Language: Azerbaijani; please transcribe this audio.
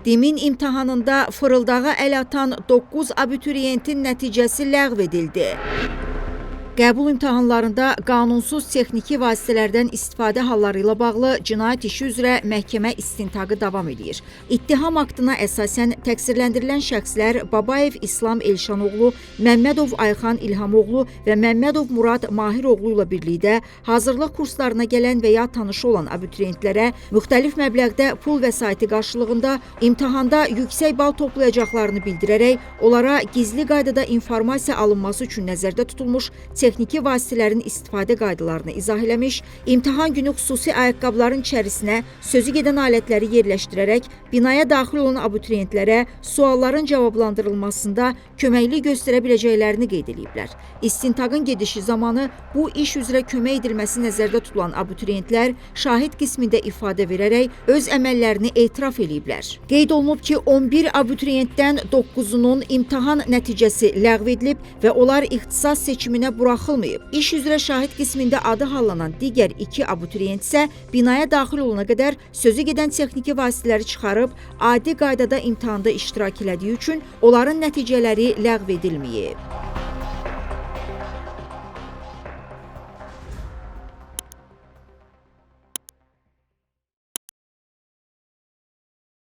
Dimin imtahanında fırıldağa əl atan 9 abituriyentin nəticəsi ləğv edildi. Qəbul imtahanlarında qanunsuz texniki vasitələrdən istifadə halları ilə bağlı cinayət işi üzrə məhkəmə istintaqı davam edir. İttiham aktına əsasən təqsirləndirilən şəxslər Babayev İslam Elşanoğlu, Məmmədov Ayxan İlhamoğlu və Məmmədov Murad Mahiroğlu ilə birlikdə hazırlıq kurslarına gələn və ya tanışı olan abituriyentlərə müxtəlif məbləğdə pul vəsaiti qarşılığında imtahanda yüksək bal toplayacaqlarını bildirərək onlara gizli qaydada informasiya alınması üçün nəzərdə tutulmuş texniki vasitələrin istifadə qaydalarını izah eləmiş, imtahan günü xüsusi ayaqqabıların içərisinə sözü gedən alətləri yerləşdirərək binaya daxil olan abituriyentlərə sualların cavablandırılmasında köməklik göstərə biləcəklərini qeyd ediblər. İstintaqın gedişi zamanı bu iş üzrə kömək edilməsi nəzərdə tutulan abituriyentlər şahid qismində ifadə verərək öz əməllərini etiraf ediblər. Qeyd olunub ki, 11 abituriyentdən 9-unun imtahan nəticəsi ləğv edilib və onlar ixtisas seçiminə buraxılmayıb. İş üzrə şahid qismində adı hallanan digər 2 abituriyent isə binaya daxil olana qədər sözü gedən texniki vasitələri çıxarıb adi qaydada imtahanda iştirak elədiyi üçün onların nəticələri ləğv edilməyib.